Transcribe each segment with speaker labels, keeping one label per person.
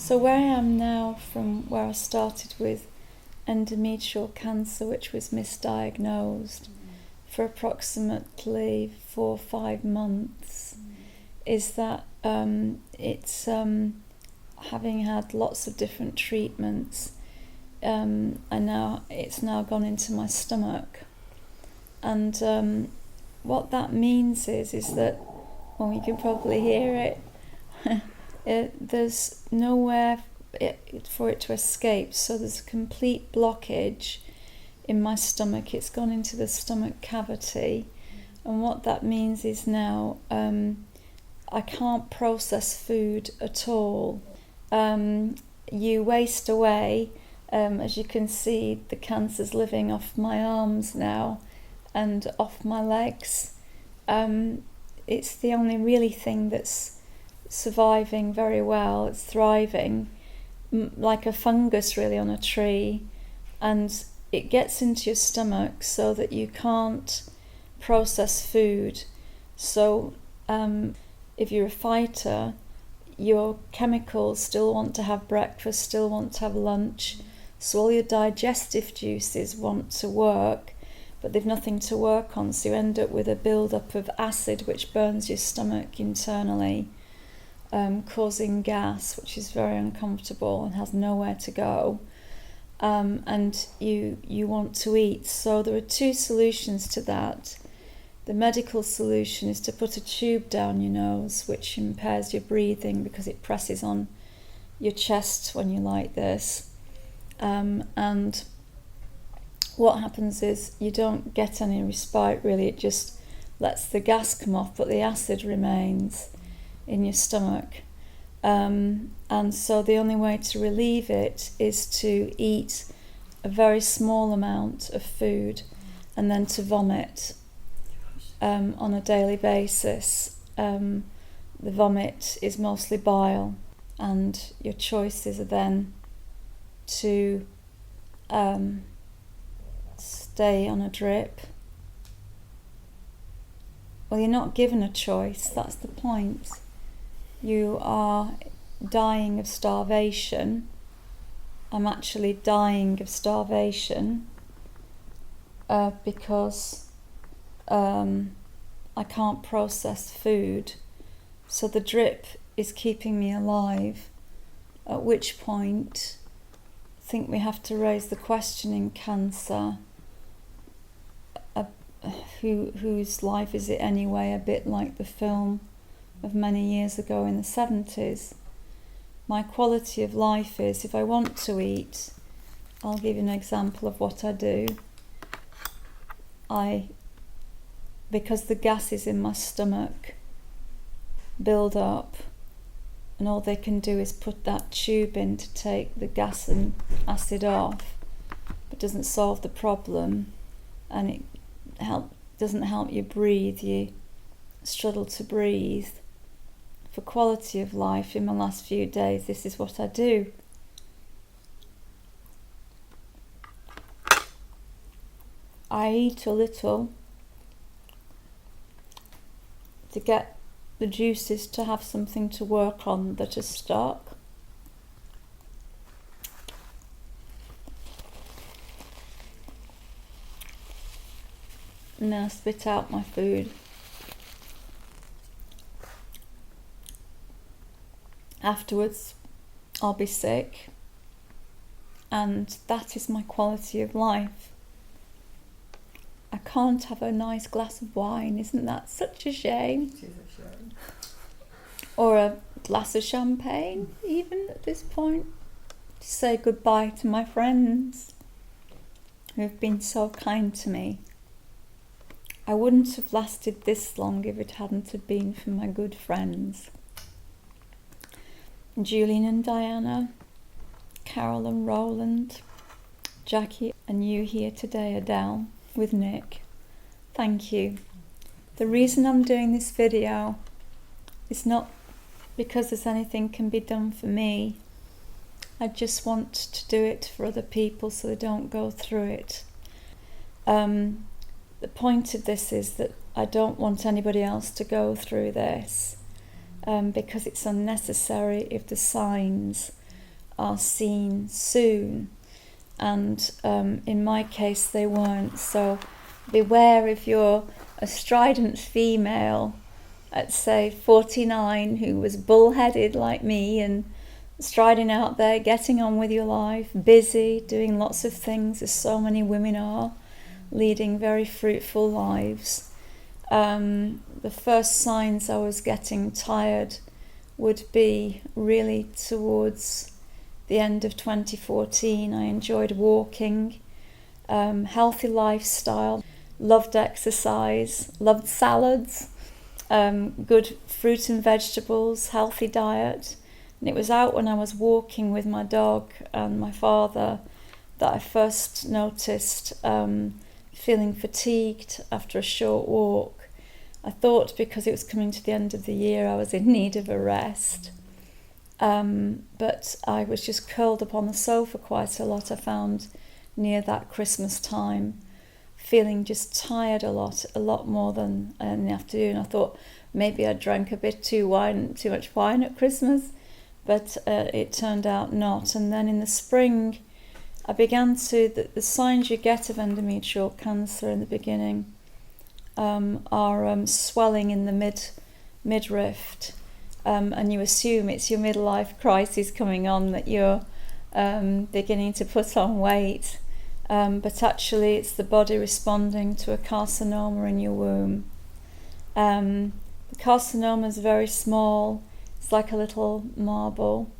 Speaker 1: So where I am now from where I started with endometrial cancer, which was misdiagnosed for approximately 4 or 5 months, is that it's having had lots of different treatments, and now it's now gone into my stomach. And what that means is that, well, you can probably hear it, there's nowhere for it to escape, so there's a complete blockage in my stomach. It's gone into the stomach cavity, and what that means is now I can't process food at all. You waste away, as you can see, the cancer's living off my arms now and off my legs. It's the only really thing that's surviving very well. It's thriving like a fungus really on a tree, and it gets into your stomach so that you can't process food. So if you're a fighter, your chemicals still want to have breakfast, still want to have lunch, so all your digestive juices want to work, but they've nothing to work on, so you end up with a build-up of acid which burns your stomach internally, causing gas, which is very uncomfortable and has nowhere to go. And you want to eat. So there are 2 solutions to that. The medical solution is to put a tube down your nose, which impairs your breathing because it presses on your chest when you like this. And what happens is you don't get any respite really, it just lets the gas come off, but the acid remains in your stomach. And so the only way to relieve it is to eat a very small amount of food and then to vomit on a daily basis. The vomit is mostly bile, and your choices are then to stay on a drip. Well, you're not given a choice, that's the point. You are dying of starvation. I'm actually dying of starvation because I can't process food. So the drip is keeping me alive, at which point I think we have to raise the question in cancer, whose life is it anyway, a bit like the film of many years ago in the 70s. My quality of life is, if I want to eat, I'll give you an example of what I do. Because the gases in my stomach build up, and all they can do is put that tube in to take the gas and acid off, but doesn't solve the problem, and it doesn't help you breathe. You struggle to breathe. For quality of life, in my last few days, this is what I do. I eat a little to get the juices to have something to work on that are stuck. And then I spit out my food. Afterwards, I'll be sick, and that is my quality of life. I can't have a nice glass of wine, isn't that such a shame?
Speaker 2: It is a shame.
Speaker 1: Or a glass of champagne, even at this point, to say goodbye to my friends who have been so kind to me. I wouldn't have lasted this long if it hadn't have been for my good friends. Julian and Diana, Carol and Roland, Jackie and you here today, Adele, with Nick. Thank you. The reason I'm doing this video is not because there's anything can be done for me. I just want to do it for other people so they don't go through it. The point of this is that I don't want anybody else to go through this. Because it's unnecessary if the signs are seen soon. And in my case, they weren't. So beware if you're a strident female at, say, 49, who was bullheaded like me and striding out there, getting on with your life, busy, doing lots of things, as so many women are, leading very fruitful lives. The first signs I was getting tired would be really towards the end of 2014. I enjoyed walking, healthy lifestyle, loved exercise, loved salads, good fruit and vegetables, healthy diet. And it was out when I was walking with my dog and my father that I first noticed feeling fatigued after a short walk. I thought because it was coming to the end of the year I was in need of a rest. But I was just curled up on the sofa quite a lot, I found, near that Christmas time, feeling just tired a lot more than in the afternoon. I thought maybe I drank a bit too much wine at Christmas, but it turned out not. And then in the spring, I began to, the signs you get of endometrial cancer in the beginning are swelling in the midriff. And you assume it's your midlife crisis coming on, that you're beginning to put on weight, but actually it's the body responding to a carcinoma in your womb. The carcinoma is very small, it's like a little marble,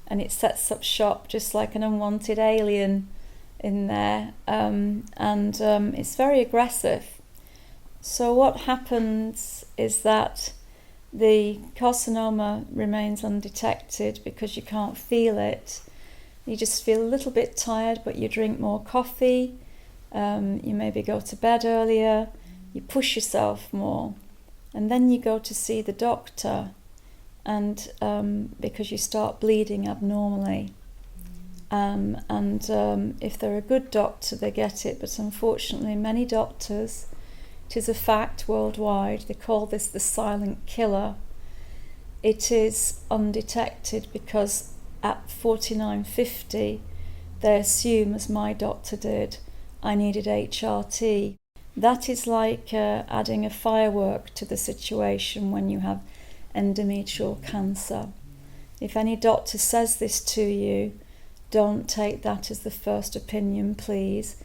Speaker 1: and it sets up shop just like an unwanted alien in there, and it's very aggressive. So what happens is that the carcinoma remains undetected because you can't feel it. You just feel a little bit tired, but you drink more coffee, you maybe go to bed earlier, you push yourself more, and then you go to see the doctor, and because you start bleeding abnormally. If they're a good doctor, they get it, but unfortunately many doctors, it is a fact worldwide, they call this the silent killer. It is undetected because at 49, 50, they assume, as my doctor did, I needed HRT. That is like adding a firework to the situation when you have endometrial cancer. If any doctor says this to you, don't take that as the first opinion, please.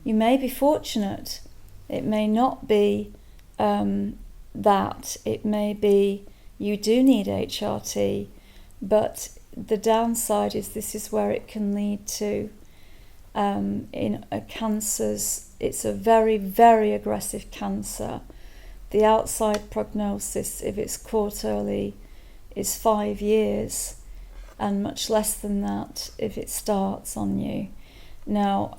Speaker 1: You may be fortunate. It may not be that. It may be you do need HRT, but the downside is this is where it can lead to in cancers. It's a very, very aggressive cancer. The outside prognosis, if it's caught early, is 5 years, and much less than that if it starts on you. Now,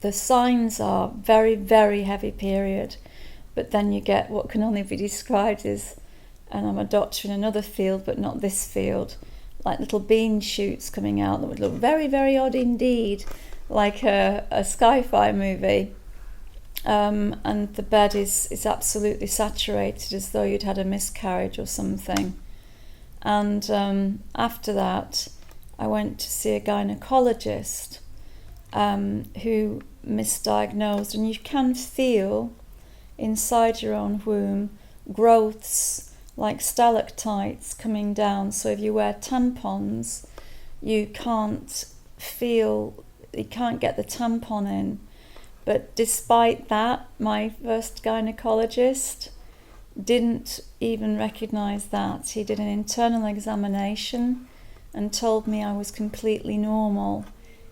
Speaker 1: the signs are very, very heavy period, but then you get what can only be described as, and I'm a doctor in another field, but not this field, like little bean shoots coming out that would look very, very odd indeed, like a sci-fi movie. And the bed is absolutely saturated, as though you'd had a miscarriage or something. And after that, I went to see a gynecologist who misdiagnosed, and you can feel inside your own womb growths like stalactites coming down. So if you wear tampons, you can't get the tampon in. But despite that, my first gynecologist didn't even recognize that. He did an internal examination and told me I was completely normal,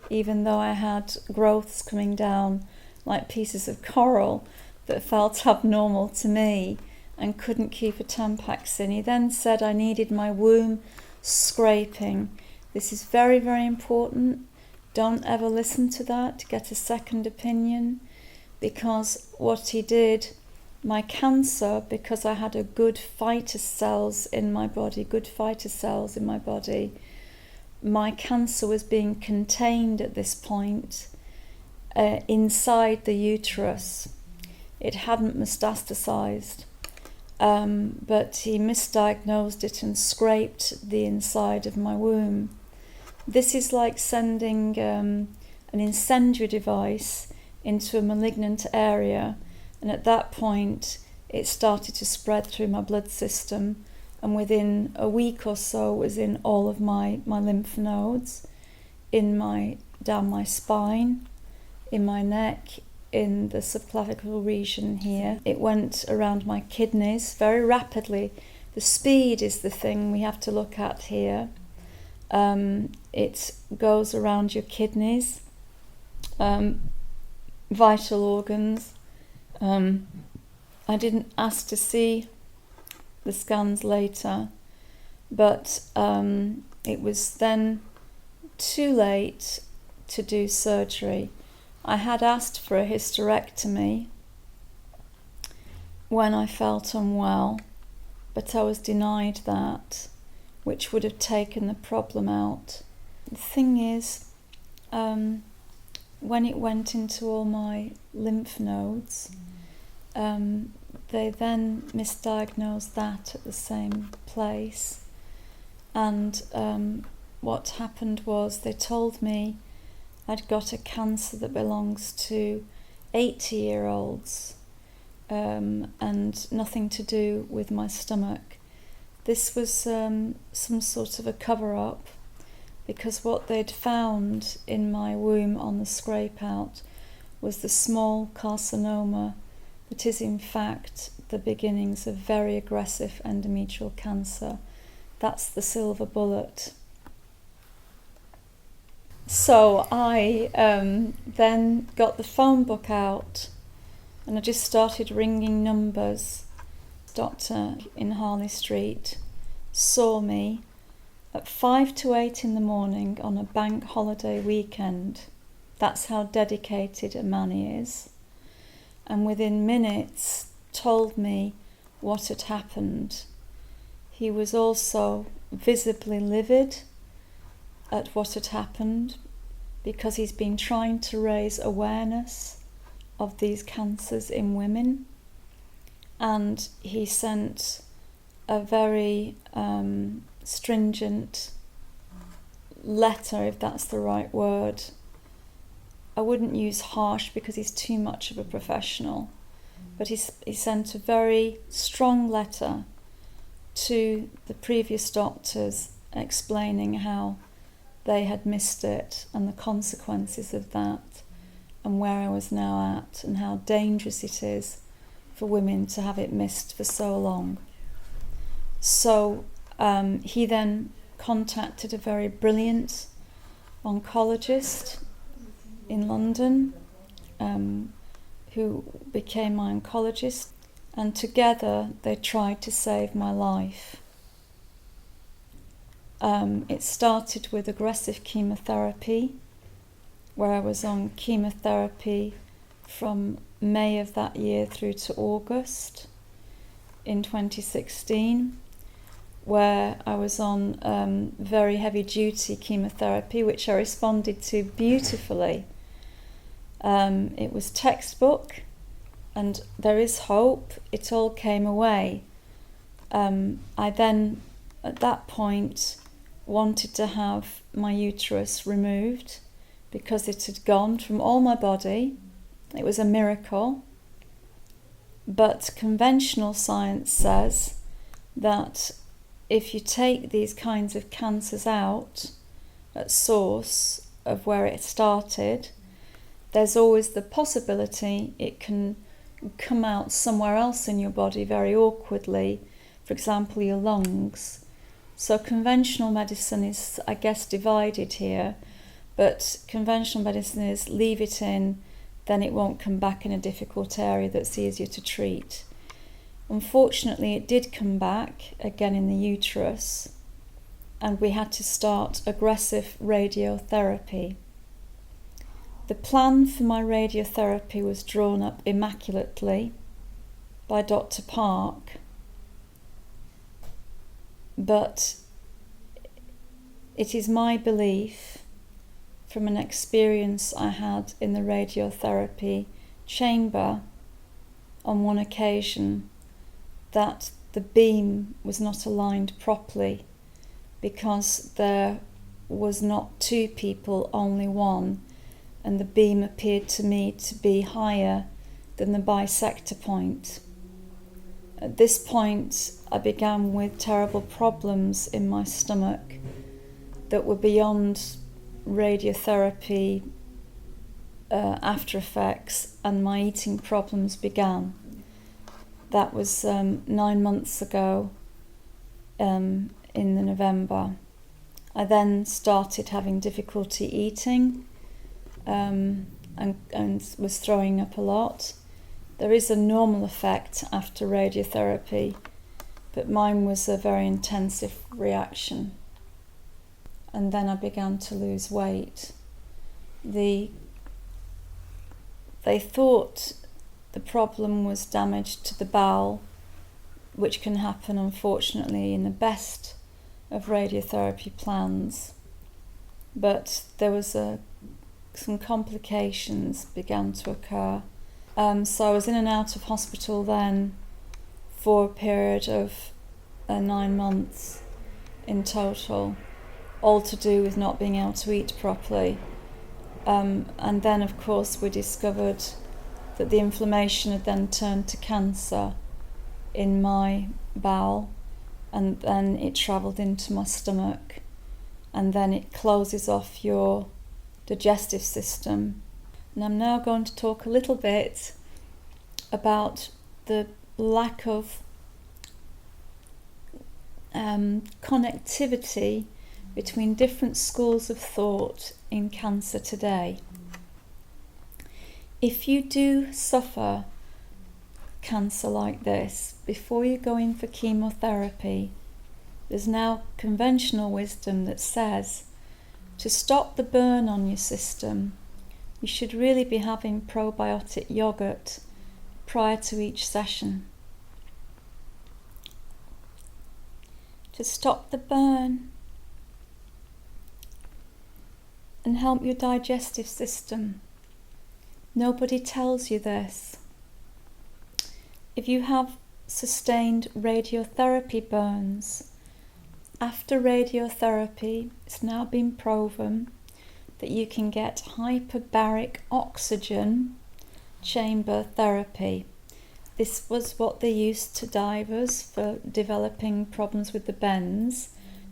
Speaker 1: even though I had growths coming down like pieces of coral that felt abnormal to me and couldn't keep a Tampax in. He then said I needed my womb scraping. This is very, very important. Don't ever listen to that. Get a second opinion, because what he did, my cancer, because I had a good fighter cells in my body, my cancer was being contained at this point inside the uterus. It hadn't metastasized. but he misdiagnosed it and scraped the inside of my womb. This is like sending an incendiary device into a malignant area, and at that point it started to spread through my blood system, and within a week or so it was in all of my lymph nodes, down my spine, in my neck, in the subclavicular region here. It went around my kidneys very rapidly. The speed is the thing we have to look at here. It goes around your kidneys, vital organs. I didn't ask to see the scans later, but it was then too late to do surgery. I had asked for a hysterectomy when I felt unwell, but I was denied that, which would have taken the problem out. The thing is, when it went into all my lymph nodes, they then misdiagnosed that at the same place. And what happened was they told me I'd got a cancer that belongs to 80-year-olds and nothing to do with my stomach. This was some sort of a cover-up, because what they'd found in my womb on the scrape out was the small carcinoma that is in fact the beginnings of very aggressive endometrial cancer. That's the silver bullet. So I then got the phone book out and I just started ringing numbers. Doctor in Harley Street saw me at 5 to 8 in the morning on a bank holiday weekend. That's how dedicated a man he is. And within minutes told me what had happened. He was also visibly livid at what had happened, because he's been trying to raise awareness of these cancers in women, and he sent a very stringent letter, if that's the right word. I wouldn't use harsh because he's too much of a professional, but he sent a very strong letter to the previous doctors explaining how they had missed it and the consequences of that, and where I was now at, and how dangerous it is for women to have it missed for so long. So he then contacted a very brilliant oncologist in London, who became my oncologist, and together they tried to save my life. It started with aggressive chemotherapy, where I was on chemotherapy from May of that year through to August in 2016, where I was on very heavy duty chemotherapy, which I responded to beautifully. It was textbook, and there is hope. It all came away. I then, at that point, wanted to have my uterus removed because it had gone from all my body. It was a miracle. But conventional science says that if you take these kinds of cancers out at source of where it started, there's always the possibility it can come out somewhere else in your body very awkwardly, for example, your lungs. So conventional medicine is, I guess, divided here, but conventional medicine is leave it in, then it won't come back in a difficult area that's easier to treat. Unfortunately, it did come back again in the uterus, and we had to start aggressive radiotherapy. The plan for my radiotherapy was drawn up immaculately by Dr. Park, but it is my belief, from an experience I had in the radiotherapy chamber on one occasion, that the beam was not aligned properly, because there was not two people, only one, and the beam appeared to me to be higher than the bisector point. At this point, I began with terrible problems in my stomach that were beyond radiotherapy after effects, and my eating problems began. That was 9 months ago in the November. I then started having difficulty eating and was throwing up a lot. There is a normal effect after radiotherapy, but mine was a very intensive reaction. And then I began to lose weight. They thought the problem was damage to the bowel, which can happen, unfortunately, in the best of radiotherapy plans. But there was some complications began to occur. So I was in and out of hospital then for a period of 9 months in total, all to do with not being able to eat properly. And then, of course, we discovered that the inflammation had then turned to cancer in my bowel, and then it travelled into my stomach, and then it closes off your digestive system. And I'm now going to talk a little bit about the lack of connectivity between different schools of thought in cancer today. If you do suffer cancer like this, before you go in for chemotherapy, there's now conventional wisdom that says to stop the burn on your system, you should really be having probiotic yogurt prior to each session. To stop the burn and help your digestive system. Nobody tells you this. If you have sustained radiotherapy burns, after radiotherapy, it's now been proven that you can get hyperbaric oxygen chamber therapy. This was what they used to divers for developing problems with the bends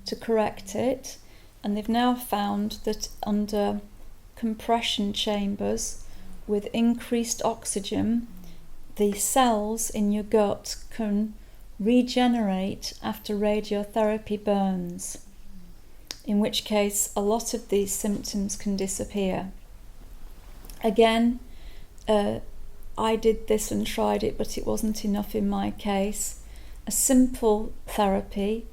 Speaker 1: to correct it, and they've now found that under compression chambers with increased oxygen, the cells in your gut can regenerate after radiotherapy burns, in which case a lot of these symptoms can disappear. Again, I did this and tried it, but it wasn't enough in my case. A simple therapy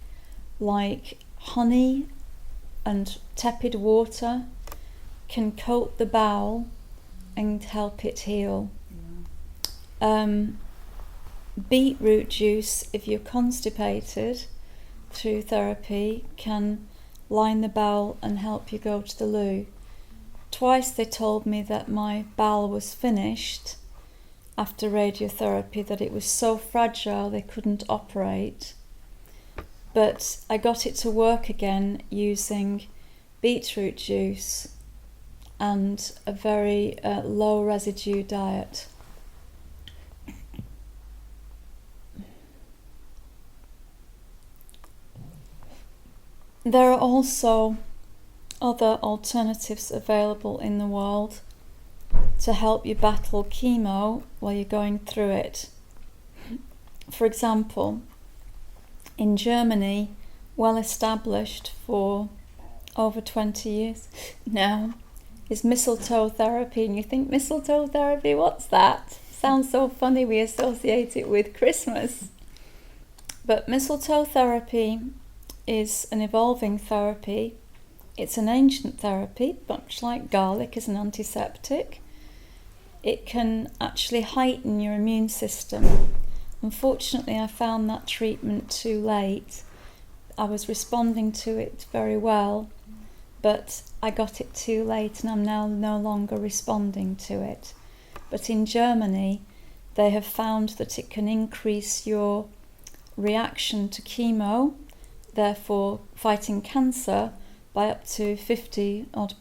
Speaker 1: like honey and tepid water can coat the bowel and help it heal. Beetroot juice, if you're constipated through therapy, can line the bowel and help you go to the loo. Twice they told me that my bowel was finished after radiotherapy, that it was so fragile they couldn't operate. But I got it to work again using beetroot juice and a very low residue diet. There are also other alternatives available in the world to help you battle chemo while you're going through it. For example, in Germany, well established for over 20 years now, is mistletoe therapy. And you think, mistletoe therapy, what's that? Sounds so funny, we associate it with Christmas. But mistletoe therapy is an evolving therapy. It's an ancient therapy, much like garlic is an antiseptic. It can actually heighten your immune system. Unfortunately, I found that treatment too late. I was responding to it very well, but I got it too late and I'm now no longer responding to it. But in Germany, they have found that it can increase your reaction to chemo, therefore fighting cancer by up to 50% odd.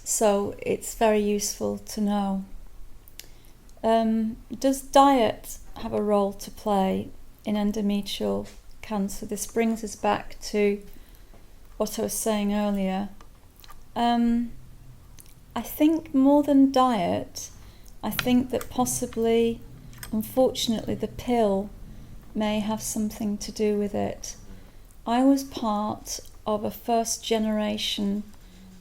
Speaker 1: So it's very useful to know. Does diet have a role to play in endometrial cancer? This brings us back to what I was saying earlier. I think more than diet, I think that possibly, unfortunately, the pill may have something to do with it. I was part of a first generation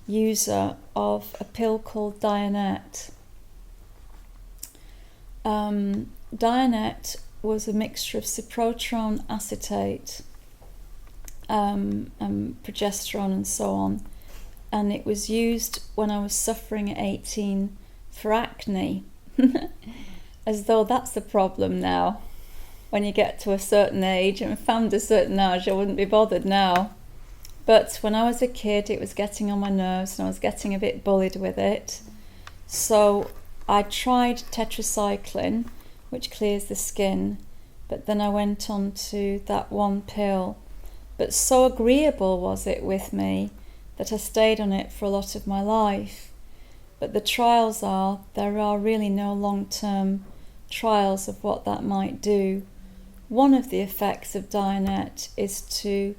Speaker 1: user of a pill called Dianet. Dianet was a mixture of cyproterone acetate and progesterone and so on, and it was used when I was suffering at 18 for acne. As though that's the problem now. When you get to a certain age, and found a certain age, I wouldn't be bothered now. But when I was a kid, it was getting on my nerves and I was getting a bit bullied with it. So I tried tetracycline, which clears the skin, but then I went on to that one pill. But so agreeable was it with me that I stayed on it for a lot of my life. But the trials are, there are really no long-term trials of what that might do. One of the effects of Dianet is to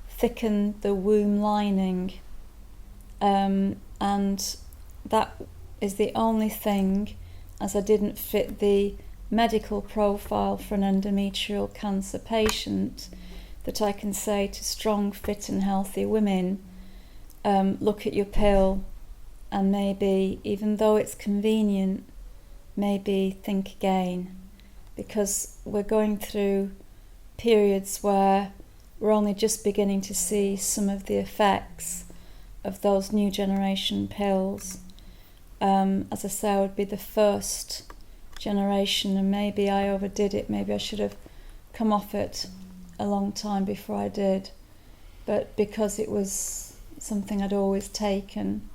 Speaker 1: thicken the womb lining, and that is the only thing, as I didn't fit the medical profile for an endometrial cancer patient, that I can say to strong, fit and healthy women, look at your pill and maybe, even though it's convenient, maybe think again, because we're going through periods where we're only just beginning to see some of the effects of those new generation pills. As I say, I would be the first generation, and maybe I overdid it. Maybe I should have come off it a long time before I did, but because it was something I'd always taken.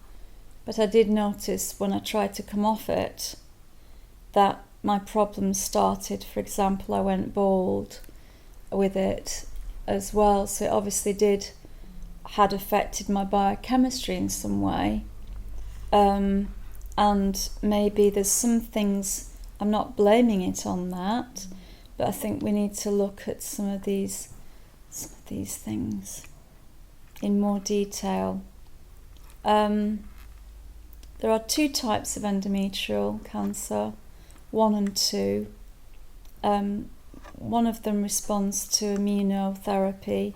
Speaker 1: But I did notice when I tried to come off it that my problems started. For example, I went bald with it as well, so it obviously had affected my biochemistry in some way. And maybe there's some things, I'm not blaming it on that, but I think we need to look at some of these things in more detail. There are two types of endometrial cancer, 1 and 2. One of them responds to immunotherapy.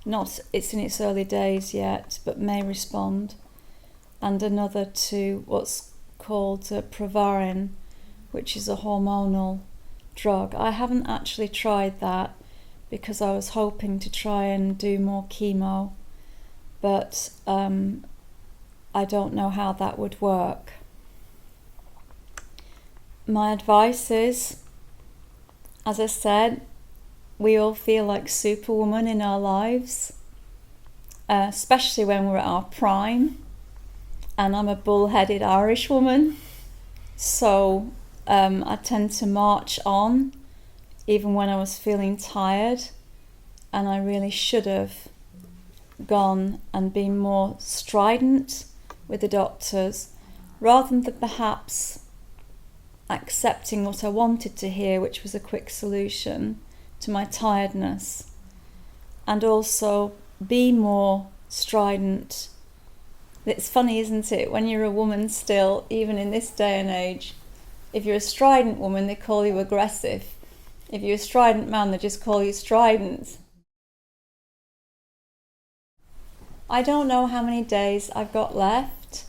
Speaker 1: It's in its early days yet, but may respond. And another to what's called Provarin, which is a hormonal drug. I haven't actually tried that because I was hoping to try and do more chemo, but I don't know how that would work. My advice is, as I said, we all feel like superwoman in our lives, especially when we're at our prime. And I'm a bull-headed Irish woman, so I tend to march on even when I was feeling tired, and I really should have gone and been more strident with the doctors rather than perhaps accepting what I wanted to hear, which was a quick solution to my tiredness, and also be more strident. It's funny, isn't it, when you're a woman still, even in this day and age, if you're a strident woman, they call you aggressive. If you're a strident man, they just call you strident. I don't know how many days I've got left,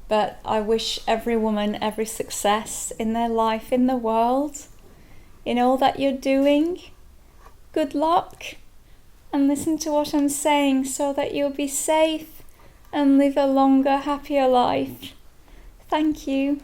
Speaker 1: but I wish every woman every success in their life, in the world, in all that you're doing. Good luck, and listen to what I'm saying so that you'll be safe and live a longer, happier life. Thank you.